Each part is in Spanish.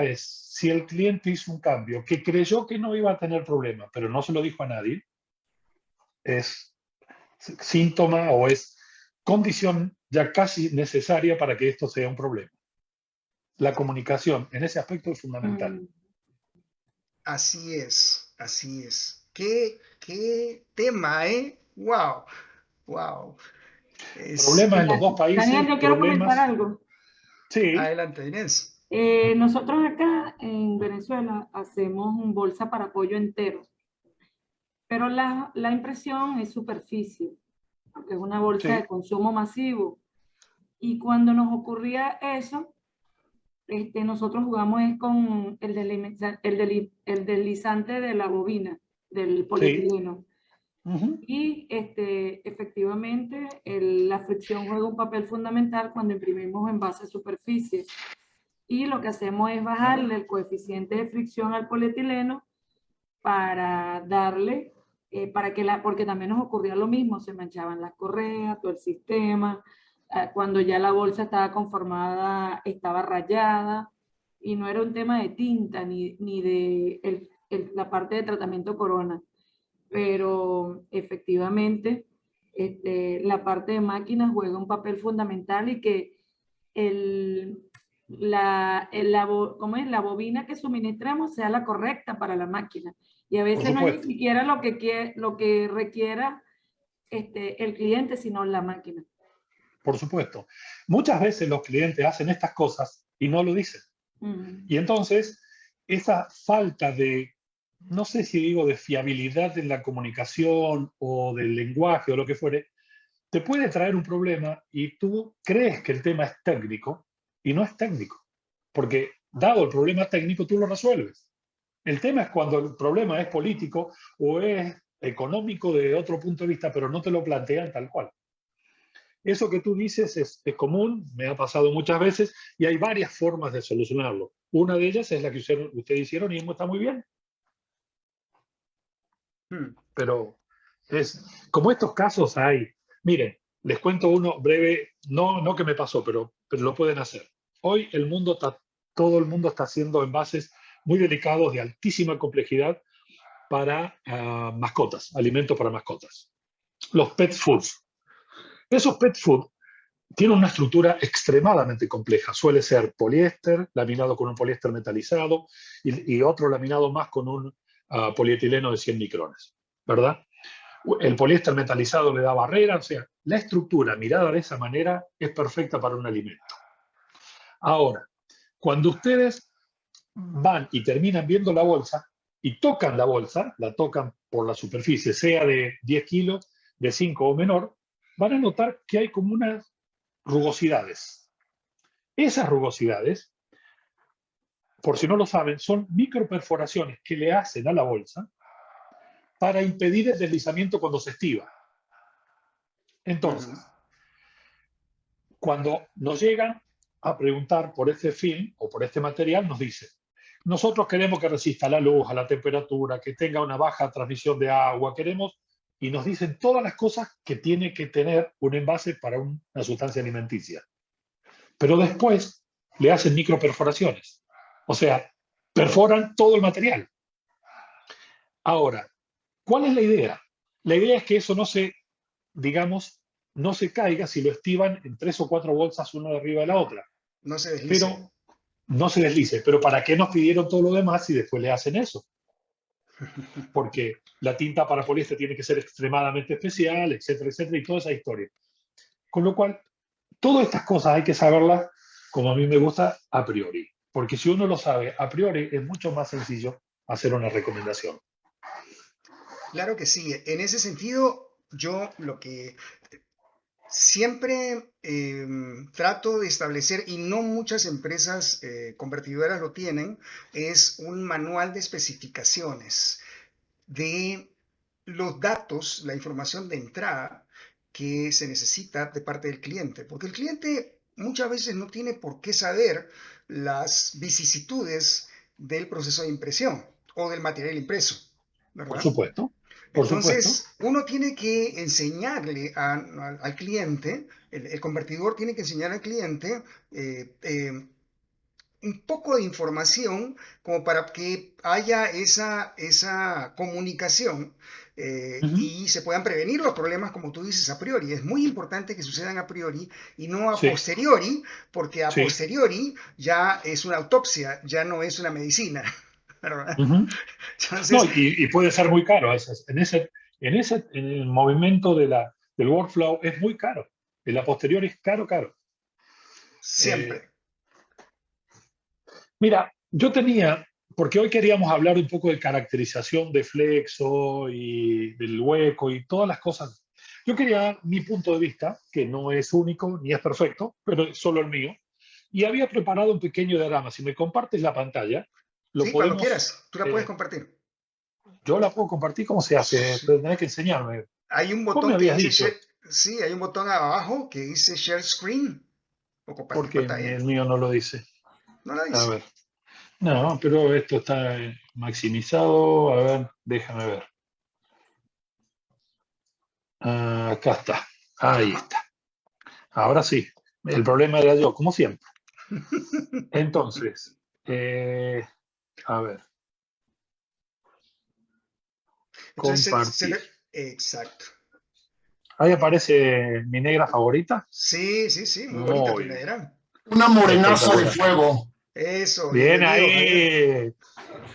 es, si el cliente hizo un cambio que creyó que no iba a tener problema, pero no se lo dijo a nadie, es síntoma o es condición ya casi necesaria para que esto sea un problema. La comunicación en ese aspecto es fundamental. Así es, así es. Qué tema, ¿eh? Wow, wow. Es Problemas en los dos Daniel, países, yo quiero comentar problemas. algo. Sí, adelante, Inés. Nosotros acá en Venezuela hacemos un bolsa para pollo entero, pero la impresión es superficie, porque es una bolsa de sí, consumo masivo. Y cuando nos ocurría eso, nosotros jugamos es con el deslizante de la bobina, del sí. polietileno. Uh-huh. Y efectivamente la fricción juega un papel fundamental cuando imprimimos envases superficie. Y lo que hacemos es bajarle el coeficiente de fricción al polietileno para darle, porque también nos ocurría lo mismo, se manchaban las correas, todo el sistema, cuando ya la bolsa estaba conformada, estaba rayada, y no era un tema de tinta ni de la parte de tratamiento corona, pero efectivamente la parte de máquinas juega un papel fundamental y que el, ¿cómo es? La bobina que suministramos sea la correcta para la máquina. Y a Por veces no es ni supuesto, siquiera lo que requiera el cliente, sino la máquina. por supuesto. Muchas veces los clientes hacen estas cosas y no lo dicen. Y entonces, esa falta de, no sé si digo de fiabilidad en la comunicación o del lenguaje o lo que fuere, te puede traer un problema y tú crees que el tema es técnico y no es técnico. Porque dado el problema técnico, tú lo resuelves. El tema es cuando el problema es político o es económico de otro punto de vista, pero no te lo plantean tal cual. Eso que tú dices es común, me ha pasado muchas veces y hay varias formas de solucionarlo. Una de ellas es la que ustedes hicieron y está muy bien, Hmm. pero es como estos casos hay. Miren, les cuento uno breve, no que me pasó, pero lo pueden hacer. Hoy todo el mundo está haciendo envases muy delicados de altísima complejidad para mascotas, alimentos para mascotas. Los pet foods. Esos pet food tienen una estructura extremadamente compleja. Suele ser poliéster, laminado con un poliéster metalizado y otro laminado más con un polietileno de 100 micrones, ¿verdad? El poliéster metalizado le da barrera, o sea, la estructura mirada de esa manera es perfecta para un alimento. Ahora, cuando ustedes van y terminan viendo la bolsa y tocan la bolsa, la tocan por la superficie, sea de 10 kilos, de 5 o menor, van a notar que hay como unas rugosidades. Esas rugosidades, por si no lo saben, son microperforaciones que le hacen a la bolsa para impedir el deslizamiento cuando se estiva. Ujú. Entonces, cuando nos llegan a preguntar por este film o por este material, nos dicen, nosotros queremos que resista a la luz, a la temperatura, que tenga una baja transmisión de agua, queremos, y nos dicen todas las cosas que tiene que tener un envase para una sustancia alimenticia. Pero después le hacen microperforaciones, o sea, perforan todo el material. Ahora, ¿cuál es la idea? La idea es que eso no se, digamos, no se caiga si lo estivan en 3 o 4 bolsas una de arriba de la otra. No se deslice. Pero no se deslice. Pero ¿para qué nos pidieron todo lo demás si después le hacen eso? Porque la tinta para poliéster tiene que ser extremadamente especial, etcétera, etcétera, y toda esa historia. Con lo cual, todas estas cosas hay que saberlas, como a mí me gusta, a priori. Porque si uno lo sabe a priori, es mucho más sencillo hacer una recomendación. Claro que sí. En ese sentido, yo lo que siempre trato de establecer, y no muchas empresas convertidoras lo tienen, es un manual de especificaciones de los datos, la información de entrada que se necesita de parte del cliente, porque el cliente muchas veces no tiene por qué saber las vicisitudes del proceso de impresión o del material impreso, Por ¿verdad? supuesto, por supuesto. Entonces, uno tiene que enseñarle al cliente, el convertidor tiene que enseñar al cliente un poco de información como para que haya esa comunicación Ujú. y se puedan prevenir los problemas, como tú dices, a priori. Es muy importante que sucedan a priori y no a Sí, posteriori, porque a sí. posteriori ya es una autopsia, ya no es una medicina, ¿verdad? Ujú. No, Entonces, y puede ser muy caro. En el movimiento del workflow es muy caro. El a posteriori es caro, caro. Eh, siempre. Mira, yo tenía, porque hoy queríamos hablar un poco de caracterización de flexo y del hueco y todas las cosas. Yo quería dar mi punto de vista, que no es único ni es perfecto, pero es solo el mío. Y había preparado un pequeño diagrama. Si me compartes la pantalla, lo Sí, cuando podemos, quieras, tú la puedes compartir. yo la puedo compartir. ¿Cómo se hace? Sí. Tendrás que enseñarme. Hay un Vos me botón que habías dice dicho, share, sí, hay un botón abajo que dice Share Screen o compartir porque pantalla. el mío no lo dice. ¿No la A dice? ver. No, pero esto está maximizado. A ver, déjame ver. Ah, acá está. Ahí Ajá. está. Ahora sí. El problema era yo, como siempre. Entonces, a ver, Entonces, compartir. exacto. Ahí aparece mi negra favorita. Sí, sí, sí, muy bonita tu Muy bien. negra. Una morenaza de Espectacular. fuego. Eso, Bien bienvenido, Javier.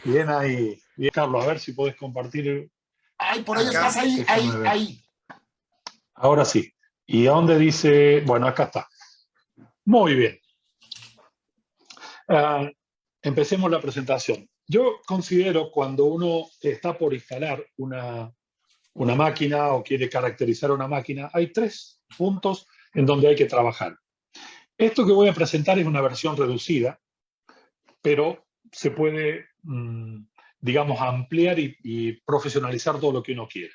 ahí. Bien ahí. Bien, Carlos, a ver si podés compartir. Ay, por ahí estás, Acá, ahí, Déjame ahí, ver. ahí. Ahora sí. ¿Y a dónde dice? Bueno, acá está. Muy bien. Ah, empecemos la presentación. Yo considero cuando uno está por instalar una máquina o quiere caracterizar una máquina, hay tres puntos en donde hay que trabajar. Esto que voy a presentar es una versión reducida, pero se puede, digamos, ampliar y profesionalizar todo lo que uno quiera.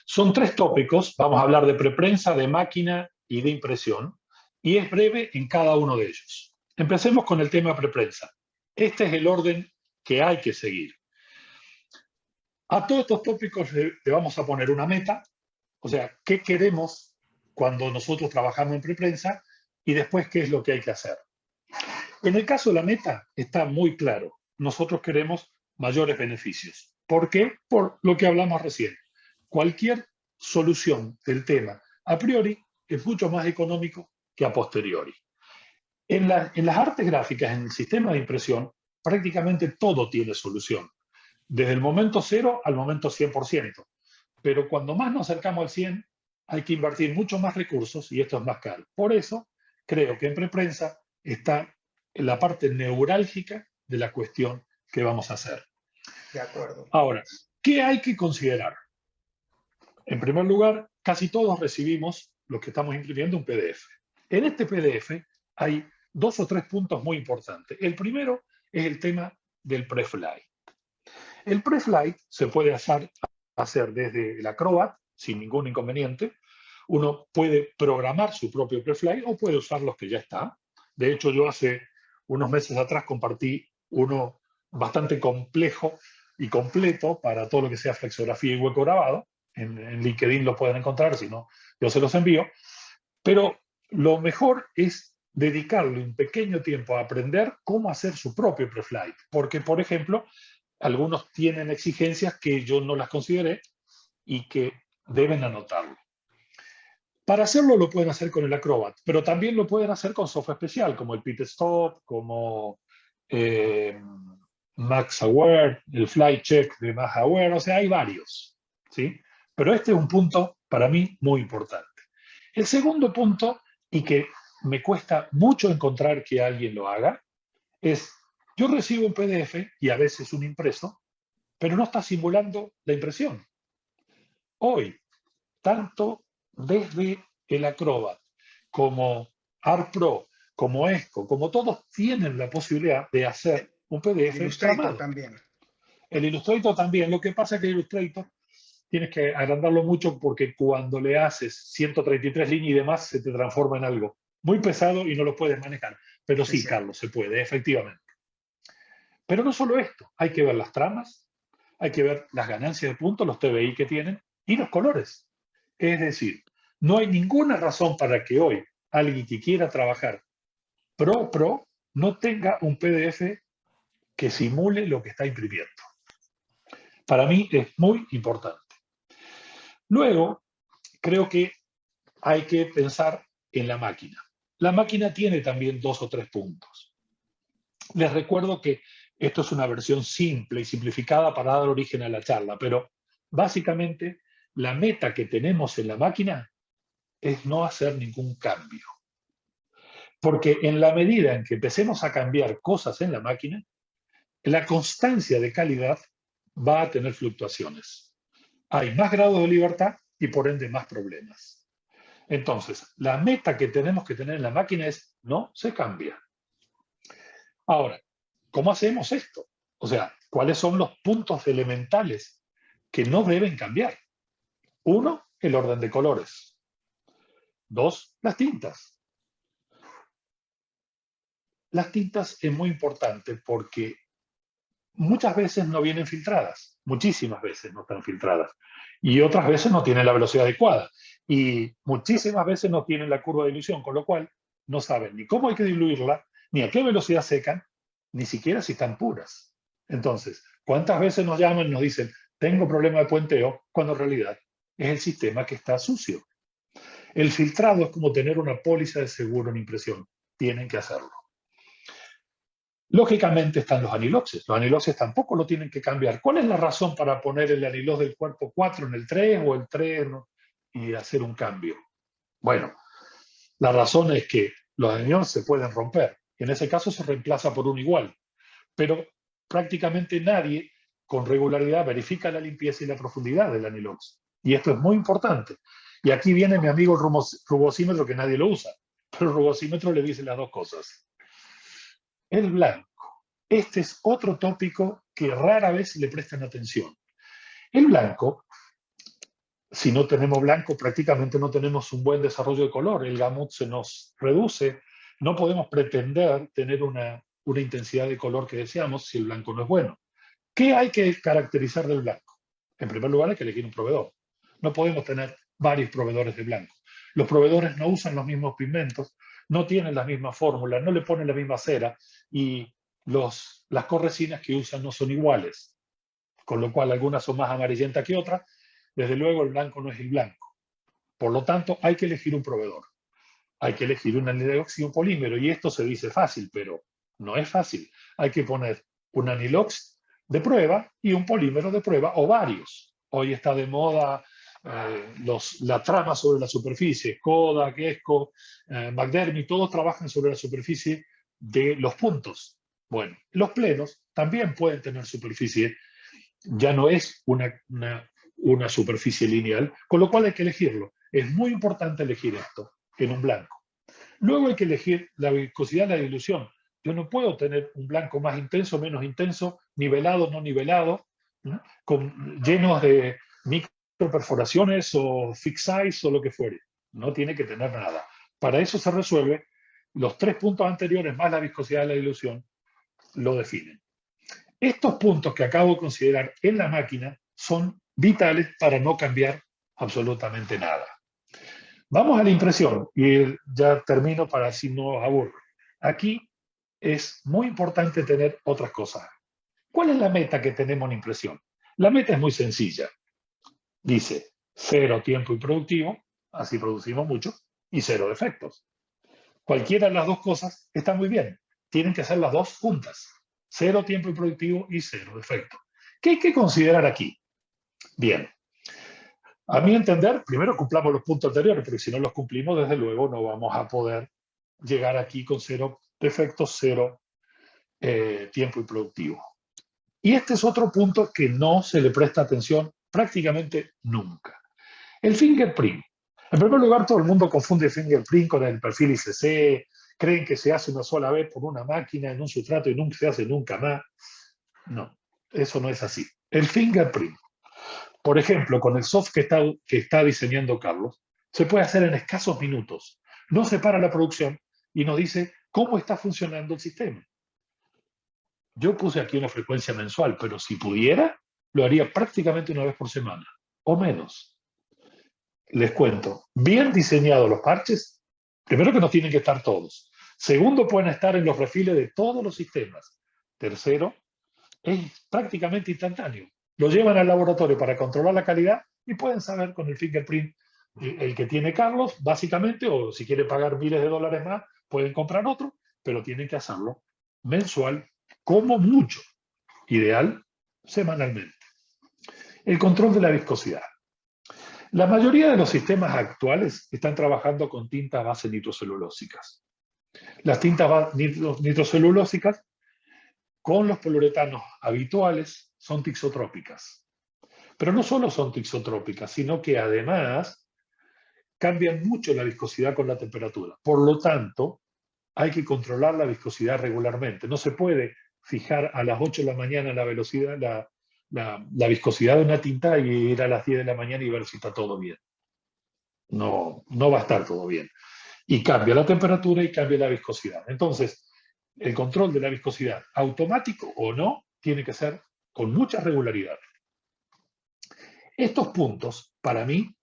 Son tres tópicos, vamos a hablar de preprensa, de máquina y de impresión, y es breve en cada uno de ellos. Empecemos con el tema preprensa. Este es el orden que hay que seguir. A todos estos tópicos le vamos a poner una meta, o sea, qué queremos cuando nosotros trabajamos en preprensa y después qué es lo que hay que hacer. En el caso de la meta está muy claro. Nosotros queremos mayores beneficios. ¿Por qué? Por lo que hablamos recién. Cualquier solución del tema a priori es mucho más económico que a posteriori. En las artes gráficas, en el sistema de impresión, prácticamente todo tiene solución, desde el momento cero al momento 100%. Pero cuando más nos acercamos al 100, hay que invertir mucho más recursos y esto es más caro. Por eso, creo que en preprensa está en la parte neurálgica de la cuestión que vamos a hacer. de acuerdo. Ahora, ¿qué hay que considerar? En primer lugar, casi todos recibimos, los que estamos imprimiendo, un PDF. En este PDF hay dos o tres puntos muy importantes. El primero es el tema del pre-flight. El pre-flight se puede hacer desde el Acrobat sin ningún inconveniente. Uno puede programar su propio pre-flight o puede usar los que ya está. De hecho, yo hace unos meses atrás compartí uno bastante complejo y completo para todo lo que sea flexografía y hueco grabado. En LinkedIn lo pueden encontrar, si no, yo se los envío. Pero lo mejor es dedicarle un pequeño tiempo a aprender cómo hacer su propio pre-flight. Porque, por ejemplo, algunos tienen exigencias que yo no las consideré y que deben anotarlo. Para hacerlo lo pueden hacer con el Acrobat, pero también lo pueden hacer con software especial, como el PitStop, como eh, MaxAware, el FlyCheck de MaxAware, o sea, hay varios, ¿sí? Pero este es un punto para mí muy importante. El segundo punto, y que me cuesta mucho encontrar que alguien lo haga, es, yo recibo un PDF y a veces un impreso, pero no está simulando la impresión. Hoy, tanto desde el Acrobat como ArtPro, como ESCO, como todos tienen la posibilidad de hacer un El PDF Illustrator tramado. también. El Illustrator también, lo que pasa es que el Illustrator tienes que agrandarlo mucho porque cuando le haces 133 líneas y demás se te transforma en algo muy pesado y no lo puedes manejar. Pero Es sí, cierto. Carlos, se puede, efectivamente. Pero no solo esto, hay que ver las tramas, hay que ver las ganancias de puntos, los TBI que tienen y los colores. Es decir, no hay ninguna razón para que hoy alguien que quiera trabajar pro no tenga un PDF que simule lo que está imprimiendo. Para mí es muy importante. Luego, creo que hay que pensar en la máquina. La máquina tiene también 2 o 3 puntos. Les recuerdo que esto es una versión simple y simplificada para dar origen a la charla, pero básicamente la meta que tenemos en la máquina es no hacer ningún cambio. Porque en la medida en que empecemos a cambiar cosas en la máquina, la constancia de calidad va a tener fluctuaciones. Hay más grados de libertad y por ende más problemas. Entonces, la meta que tenemos que tener en la máquina es no se cambia. Ahora, ¿cómo hacemos esto? O sea, ¿cuáles son los puntos elementales que no deben cambiar? 1, el orden de colores. 2, las tintas. Las tintas es muy importante porque muchas veces no vienen filtradas, muchísimas veces no están filtradas, y otras veces no tienen la velocidad adecuada, y muchísimas veces no tienen la curva de dilución, con lo cual no saben ni cómo hay que diluirla, ni a qué velocidad secan, ni siquiera si están puras. Entonces, ¿cuántas veces nos llaman y nos dicen, tengo problema de puenteo, cuando en realidad es el sistema que está sucio? El filtrado es como tener una póliza de seguro en impresión, tienen que hacerlo. Lógicamente están los aniloxes. Los aniloxes tampoco lo tienen que cambiar. ¿Cuál es la razón para poner el anilox del cuerpo 4 en el 3 o el 3 y hacer un cambio? Bueno, la razón es que los anilox se pueden romper. En ese caso se reemplaza por un igual. Pero prácticamente nadie con regularidad verifica la limpieza y la profundidad del anilox. Y esto es muy importante. Y aquí viene mi amigo el rugosímetro, que nadie lo usa. Pero el rugosímetro le dice las dos cosas. El blanco. Este es otro tópico que rara vez le prestan atención. El blanco, si no tenemos blanco, prácticamente no tenemos un buen desarrollo de color. El gamut se nos reduce. No podemos pretender tener una intensidad de color que deseamos si el blanco no es bueno. ¿Qué hay que caracterizar del blanco? En primer lugar, hay que elegir un proveedor. No podemos tener varios proveedores de blanco. Los proveedores no usan los mismos pigmentos, no tienen las mismas fórmulas, no le ponen la misma cera y las corresinas que usan no son iguales. Con lo cual, algunas son más amarillentas que otras. Desde luego, el blanco no es el blanco. Por lo tanto, hay que elegir un proveedor. Hay que elegir un anilox y un polímero. Y esto se dice fácil, pero no es fácil. Hay que poner un anilox de prueba y un polímero de prueba o varios. Hoy está de moda la trama sobre la superficie. Kodak, Esco, McDermott, todos trabajan sobre la superficie de los puntos. Bueno, los plenos también pueden tener superficie. Ya no es una superficie lineal, con lo cual hay que elegirlo. Es muy importante elegir esto en un blanco. Luego hay que elegir la viscosidad de la dilución. Yo no puedo tener un blanco más intenso, menos intenso, nivelado, no nivelado, ¿no? Llenos de microperforaciones o fixais o lo que fuere. No tiene que tener nada. Para eso se resuelve. Los 3 puntos anteriores más la viscosidad de la dilución lo definen. Estos puntos que acabo de considerar en la máquina son vitales para no cambiar absolutamente nada. Vamos a la impresión y ya termino para así no os aburro. Aquí es muy importante tener otras cosas. ¿Cuál es la meta que tenemos en impresión? La meta es muy sencilla. Dice 0 tiempo improductivo, así producimos mucho, y 0 defectos. Cualquiera de las dos cosas está muy bien. Tienen que ser las dos juntas. 0 tiempo improductivo y 0 defecto. ¿Qué hay que considerar aquí? Bien. A mi entender, primero cumplamos los puntos anteriores, porque si no los cumplimos, desde luego no vamos a poder llegar aquí con 0 defectos, 0 tiempo improductivo. Y este es otro punto que no se le presta atención prácticamente nunca. El fingerprint. En primer lugar, todo el mundo confunde el fingerprint con el perfil ICC, creen que se hace una sola vez por una máquina en un sustrato y nunca se hace nunca más. No, eso no es así. El fingerprint, por ejemplo, con el software que está diseñando Carlos, se puede hacer en escasos minutos. No se para la producción y nos dice cómo está funcionando el sistema. Yo puse aquí una frecuencia mensual, pero si pudiera, lo haría prácticamente una vez por semana, o menos. Les cuento, bien diseñados los parches, primero que no tienen que estar todos. Segundo, pueden estar en los refiles de todos los sistemas. Tercero, es prácticamente instantáneo. Lo llevan al laboratorio para controlar la calidad y pueden saber con el fingerprint el que tiene Carlos, básicamente, o si quieren pagar miles de dólares más, pueden comprar otro, pero tienen que hacerlo mensual, como mucho. Ideal, semanalmente. El control de la viscosidad. La mayoría de los sistemas actuales están trabajando con tintas base nitrocelulósicas. Las tintas nitrocelulósicas con los poliuretanos habituales son tixotrópicas. Pero no solo son tixotrópicas, sino que además cambian mucho la viscosidad con la temperatura. Por lo tanto, hay que controlar la viscosidad regularmente. No se puede fijar a las 8 de la mañana la velocidad, la viscosidad de una tinta y ir a las 10 de la mañana y ver si está todo bien. No, no va a estar todo bien. Y cambia la temperatura y cambia la viscosidad. Entonces, el control de la viscosidad, automático o no, tiene que ser con mucha regularidad. Estos puntos, para mí,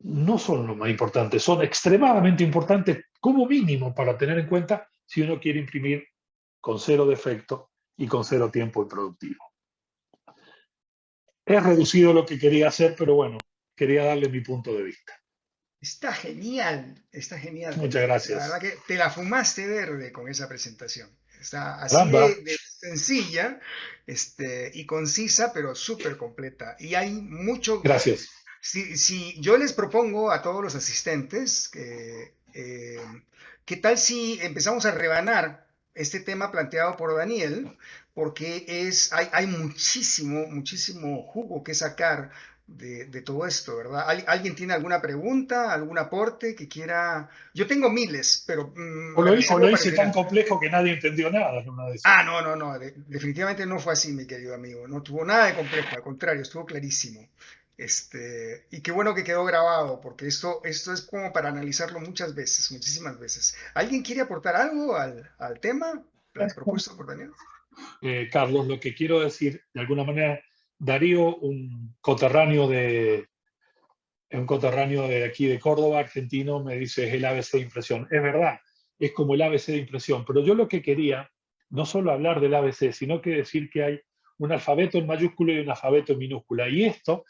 no son lo más importante, son extremadamente importantes como mínimo para tener en cuenta si uno quiere imprimir con 0 defecto y con 0 tiempo improductivo. He reducido lo que quería hacer, pero bueno, quería darle mi punto de vista. Está genial, está genial. Muchas gracias. La verdad que te la fumaste verde con esa presentación. Está así Caramba. de sencilla y concisa, pero súper completa. Y hay mucho... Gracias. Si yo les propongo a todos los asistentes ¿qué tal si empezamos a rebanar este tema planteado por Daniel? Porque hay muchísimo jugo que sacar de todo esto, ¿verdad? ¿Alguien tiene alguna pregunta, algún aporte que quiera? Yo tengo miles, pero... O lo hice tan complejo que nadie entendió nada en una de esas. No. Definitivamente no fue así, mi querido amigo. No tuvo nada de complejo, al contrario, estuvo clarísimo. Y qué bueno que quedó grabado, porque esto es como para analizarlo muchas veces, muchísimas veces. ¿Alguien quiere aportar algo al tema propuesto por Daniel? Carlos, lo que quiero decir, de alguna manera, Darío, un coterráneo de aquí de Córdoba, argentino, me dice es el ABC de impresión. Es verdad, es como el ABC de impresión, pero yo lo que quería, no solo hablar del ABC, sino que decir que hay un alfabeto en mayúscula y un alfabeto en minúscula. Y esto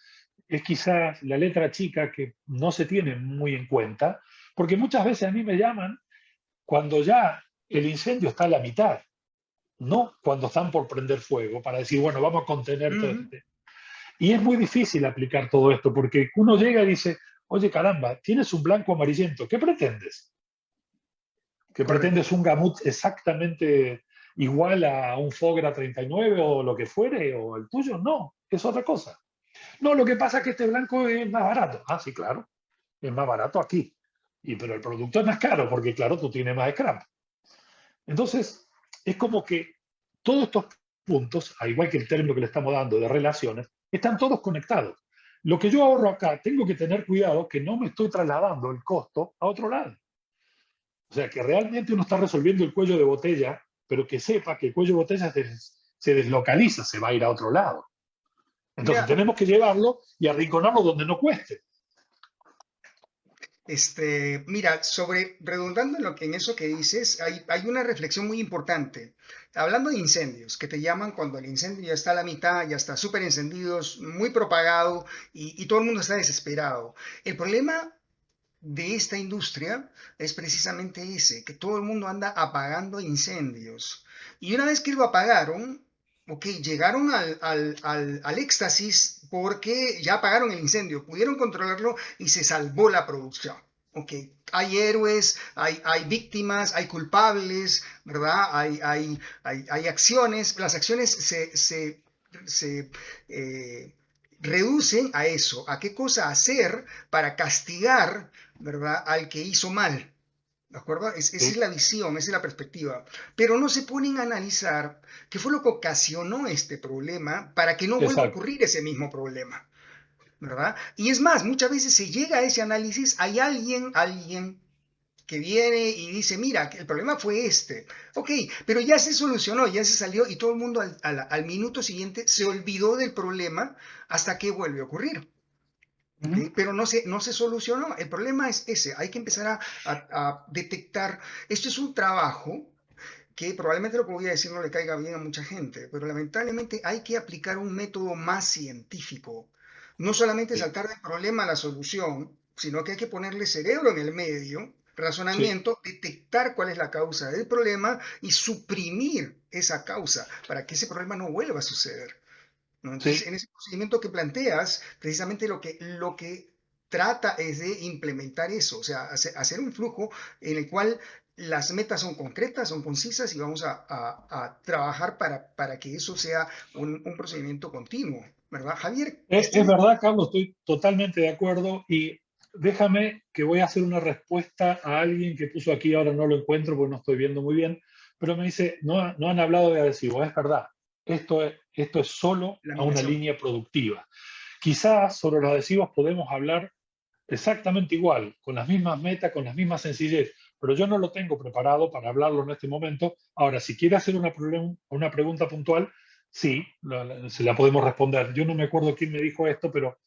es quizás la letra chica que no se tiene muy en cuenta, porque muchas veces a mí me llaman cuando ya el incendio está a la mitad, no cuando están por prender fuego, para decir, bueno, vamos a contener todo este. Y es muy difícil aplicar todo esto, porque uno llega y dice, oye, caramba, tienes un blanco amarillento, ¿qué pretendes? ¿Que pretendes un gamut exactamente igual a un Fogra 39 o lo que fuere, o el tuyo? No, es otra cosa. No, lo que pasa es que este blanco es más barato. Ah, sí, claro, es más barato aquí. Pero el producto es más caro, porque claro, tú tienes más scrap. Entonces, es como que todos estos puntos, al igual que el término que le estamos dando de relaciones, están todos conectados. Lo que yo ahorro acá, tengo que tener cuidado que no me estoy trasladando el costo a otro lado. O sea, que realmente uno está resolviendo el cuello de botella, pero que sepa que el cuello de botella se deslocaliza, se va a ir a otro lado. Entonces tenemos que llevarlo y arrinconarlo donde no cueste. Mira, redundando en eso que dices, hay una reflexión muy importante. Hablando de incendios, que te llaman cuando el incendio ya está a la mitad, ya está súper encendido, muy propagado y todo el mundo está desesperado. El problema de esta industria es precisamente ese, que todo el mundo anda apagando incendios. Y una vez que lo apagaron, llegaron al éxtasis porque ya apagaron el incendio, pudieron controlarlo y se salvó la producción. Hay héroes, hay víctimas, hay culpables, ¿verdad? Hay acciones. Las acciones se reducen a eso, a qué cosa hacer para castigar, ¿verdad?, al que hizo mal. ¿De acuerdo? Esa es la visión, esa es la perspectiva. Pero no se ponen a analizar qué fue lo que ocasionó este problema para que no vuelva a ocurrir ese mismo problema, ¿verdad? Y es más, muchas veces se llega a ese análisis, hay alguien que viene y dice, mira, el problema fue este. Ok, pero ya se solucionó, ya se salió y todo el mundo al minuto siguiente se olvidó del problema hasta que vuelve a ocurrir. ¿ok? Pero no se solucionó. El problema es ese. Hay que empezar a detectar. Esto es un trabajo que probablemente lo que voy a decir no le caiga bien a mucha gente, pero lamentablemente hay que aplicar un método más científico. No solamente Sí, saltar del problema a la solución, sino que hay que ponerle cerebro en el medio, sí, razonamiento, detectar cuál es la causa del problema y suprimir esa causa para que ese problema no vuelva a suceder, ¿no? Entonces, sí. en ese procedimiento que planteas, precisamente lo que trata es de implementar eso, o sea, hacer un flujo en el cual las metas son concretas, son concisas y vamos a trabajar para que eso sea un procedimiento continuo, ¿verdad? Javier, Es verdad, Carlos, estoy totalmente de acuerdo y déjame que voy a hacer una respuesta a alguien que puso aquí, ahora no lo encuentro porque no estoy viendo muy bien, pero me dice, no, no han hablado de adhesivos, es verdad, esto es solo a una laminación. línea productiva. Quizás sobre los adhesivos podemos hablar exactamente igual, con las mismas metas, con las mismas sencillez, pero yo no lo tengo preparado para hablarlo en este momento. Ahora, si quiere hacer una pregunta puntual, sí, se la podemos responder. Yo no me acuerdo quién me dijo esto, pero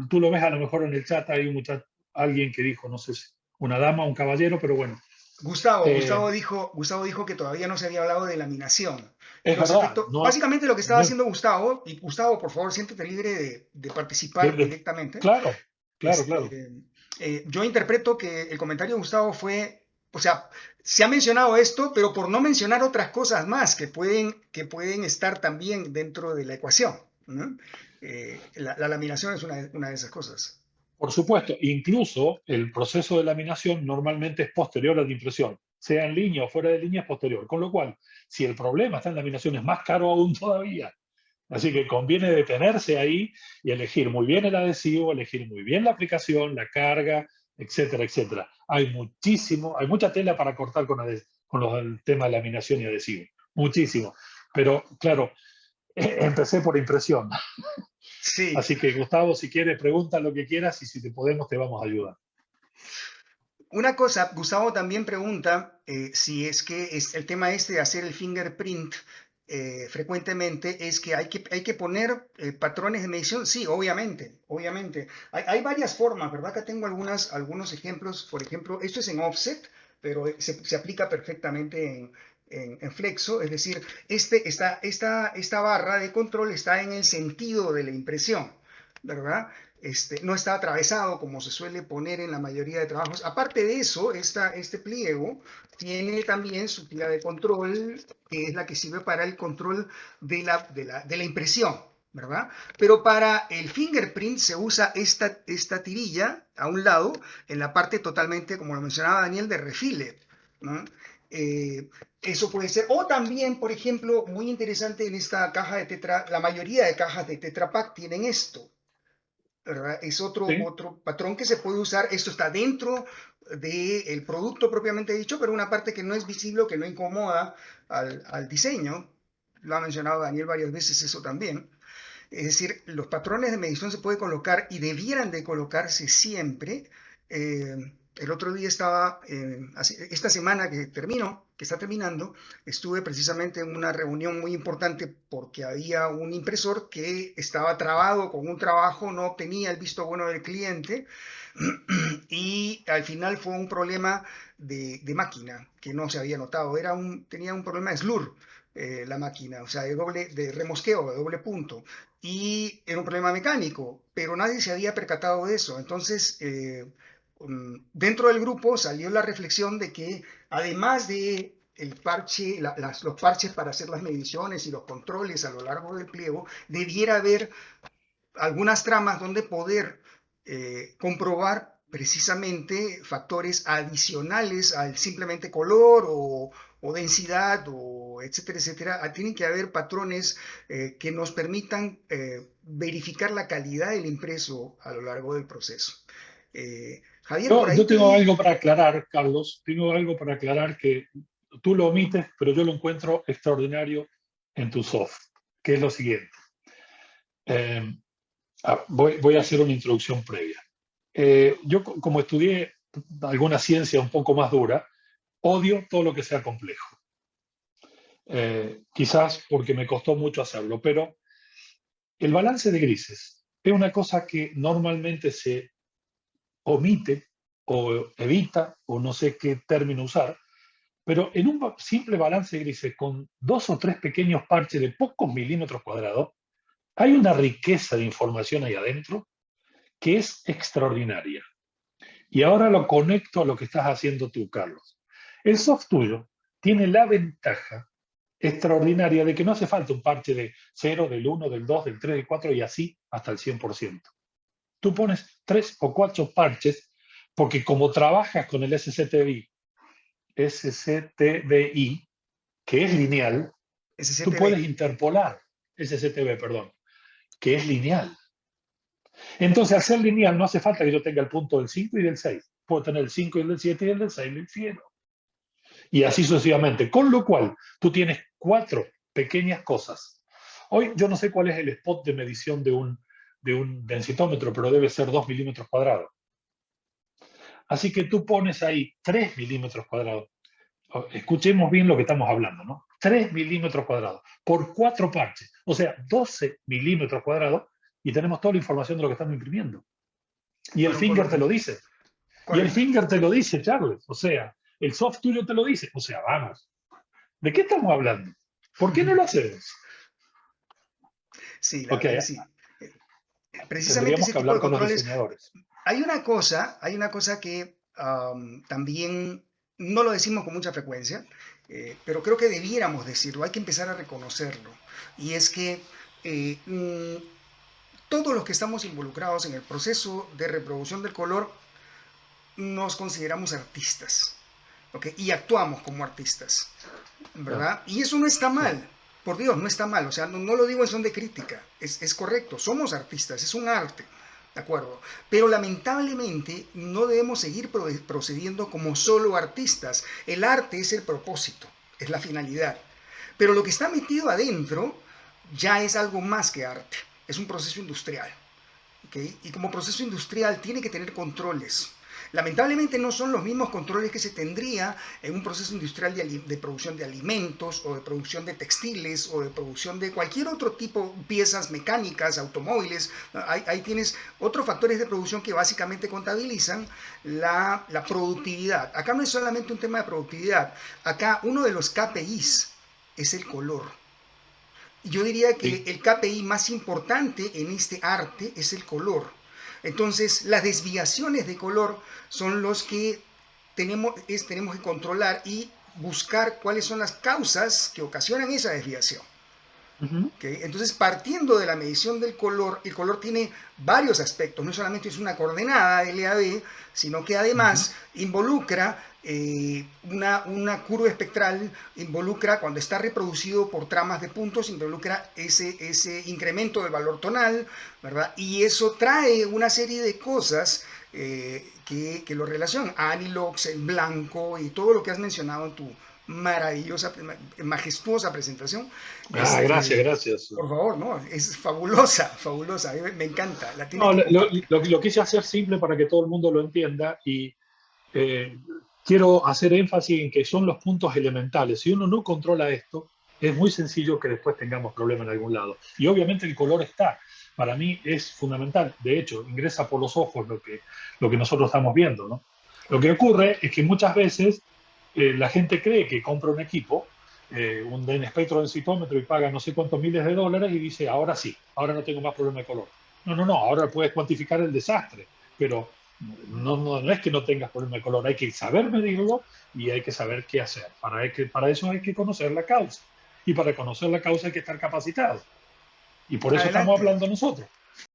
tú lo ves a lo mejor en el chat, hay un muchacho, alguien que dijo, no sé si una dama, un caballero, pero bueno, eh, Gustavo dijo que todavía no se había hablado de laminación. es Los verdad, efectos, no, básicamente lo que estaba no haciendo Gustavo, y Gustavo, por favor, siéntete libre de de- participar de- directamente. claro, claro, claro. Este, yo interpreto que el comentario de Gustavo fue, o sea, se ha mencionado esto, pero por no mencionar otras cosas más que pueden estar también dentro de la ecuación, ¿no? La laminación es una de esas cosas. Por supuesto, incluso el proceso de laminación normalmente es posterior a la impresión, sea en línea o fuera de línea es posterior. Con lo cual, si el problema está en laminación, es más caro aún todavía. Así que conviene detenerse ahí y elegir muy bien el adhesivo, elegir muy bien la aplicación, la carga, etcétera, etcétera. Hay mucha tela para cortar con el tema de laminación y adhesivo. Muchísimo. Pero claro, empecé por impresión. Sí, Así que Gustavo, si quieres, pregunta lo que quieras y si te podemos, te vamos a ayudar. una cosa, Gustavo también pregunta si es que es el tema este de hacer el fingerprint frecuentemente es que hay que poner patrones de medición. Sí, obviamente, obviamente. Hay varias formas, ¿verdad? Acá tengo algunos ejemplos. Por ejemplo, esto es en offset, pero se aplica perfectamente en flexo. Es decir, esta barra de control está en el sentido de la impresión, ¿verdad? No está atravesado como se suele poner en la mayoría de trabajos. Aparte de eso, este pliego tiene también su tira de control, que es la que sirve para el control de la impresión, ¿verdad? Pero para el fingerprint se usa esta tirilla a un lado, en la parte totalmente, como lo mencionaba Daniel, de refile, ¿no? Eso puede ser, o también, por ejemplo, muy interesante en esta caja de Tetra, la mayoría de cajas de Tetra Pak tienen esto, ¿verdad? Es ¿Sí? otro patrón que se puede usar. Esto está dentro del producto propiamente dicho, pero una parte que no es visible, que no incomoda al diseño. Lo ha mencionado Daniel varias veces eso también. Es decir, los patrones de medición se pueden colocar y debieran de colocarse siempre. El otro día esta semana que está terminando, estuve precisamente en una reunión muy importante porque había un impresor que estaba trabado con un trabajo, no obtenía el visto bueno del cliente y al final fue un problema de máquina que no se había notado. Tenía un problema de slur la máquina, o sea, de remosqueo, de doble punto. Y era un problema mecánico, pero nadie se había percatado de eso. Entonces, dentro del grupo salió la reflexión de que además de el parche, los parches para hacer las mediciones y los controles a lo largo del pliego, debiera haber algunas tramas donde poder comprobar precisamente factores adicionales al simplemente color o densidad o etcétera, etcétera. Tienen que haber patrones que nos permitan verificar la calidad del impreso a lo largo del proceso. Javier, por ahí Yo te tengo vi. algo para aclarar, Carlos, tengo algo para aclarar que tú lo omites, pero yo lo encuentro extraordinario en tu soft, que es lo siguiente. Eh, voy a hacer una introducción previa. Yo, como estudié alguna ciencia un poco más dura, odio todo lo que sea complejo. Quizás porque me costó mucho hacerlo, pero el balance de grises es una cosa que normalmente se omite o evita, o no sé qué término usar, pero en un simple balance de grises con 2 o 3 pequeños parches de pocos milímetros cuadrados, hay una riqueza de información ahí adentro que es extraordinaria. Y ahora lo conecto a lo que estás haciendo tú, Carlos. El soft tuyo tiene la ventaja extraordinaria de que no hace falta un parche de 0, del 1, del 2, del 3, del 4 y así hasta el 100%. Tú pones 3 o 4 parches porque como trabajas con el SCTBI, que es lineal, tú puedes interpolar, SCTB, perdón, que es lineal. Entonces, al ser lineal, no hace falta que yo tenga el punto del 5 y del 6. Puedo tener el 5 y el del 7 y el del 6 lo infiero. Y así sucesivamente. Con lo cual, tú tienes 4 pequeñas cosas. Hoy yo no sé cuál es el spot de medición de un densitómetro, pero debe ser 2 milímetros cuadrados. Así que tú pones ahí 3 milímetros cuadrados. Escuchemos bien lo que estamos hablando, ¿no? 3 milímetros cuadrados por 4 parches. O sea, 12 milímetros cuadrados y tenemos toda la información de lo que estamos imprimiendo. Y el finger te lo dice. Y el finger te lo dice, Charles. O sea, el soft tuyo te lo dice. O sea, vamos. ¿De qué estamos hablando? ¿Por qué no lo hacemos? Sí, la verdad que sí. Precisamente Tendríamos ese que tipo hablar de con los controles. diseñadores. Hay una cosa que también no lo decimos con mucha frecuencia, pero creo que debiéramos decirlo, hay que empezar a reconocerlo. Y es que todos los que estamos involucrados en el proceso de reproducción del color nos consideramos artistas, ¿ok? Y actuamos como artistas, ¿verdad? Y eso no está mal, por Dios, no está mal, o sea, no lo digo en son de crítica, es correcto, somos artistas, es un arte, ¿de acuerdo? Pero lamentablemente no debemos seguir procediendo como solo artistas. El arte es el propósito, es la finalidad. Pero lo que está metido adentro ya es algo más que arte, es un proceso industrial, ¿ok? Y como proceso industrial tiene que tener controles. Lamentablemente no son los mismos controles que se tendría en un proceso industrial de producción de alimentos o de producción de textiles o de producción de cualquier otro tipo, piezas mecánicas, automóviles. Ahí tienes otros factores de producción que básicamente contabilizan la productividad. Acá no es solamente un tema de productividad, acá uno de los KPIs es el color. Yo diría que el KPI más importante en este arte es el color. Entonces, las desviaciones de color son los que tenemos que controlar y buscar cuáles son las causas que ocasionan esa desviación. ¿Okay? Entonces, partiendo de la medición del color, el color tiene varios aspectos. No solamente es una coordenada LAB, sino que además involucra una curva espectral, involucra cuando está reproducido por tramas de puntos, involucra ese incremento del valor tonal, ¿verdad? Y eso trae una serie de cosas que lo relacionan. Anilox, el blanco y todo lo que has mencionado en tu maravillosa, majestuosa presentación. Gracias. Por favor, ¿no? Es fabulosa, fabulosa. A mí me encanta. Lo quise hacer simple para que todo el mundo lo entienda y quiero hacer énfasis en que son los puntos elementales. Si uno no controla esto, es muy sencillo que después tengamos problemas en algún lado. Y obviamente el color está. Para mí es fundamental. De hecho, ingresa por los ojos lo que nosotros estamos viendo, ¿no? Lo que ocurre es que muchas veces la gente cree que compra un equipo, un espectro densitómetro y paga no sé cuántos miles de dólares y dice, ahora sí, ahora no tengo más problema de color. No, ahora puedes cuantificar el desastre, pero no es que no tengas problema de color, hay que saber medirlo y hay que saber qué hacer. Para eso hay que conocer la causa. Y para conocer la causa hay que estar capacitado. Y por eso estamos hablando nosotros.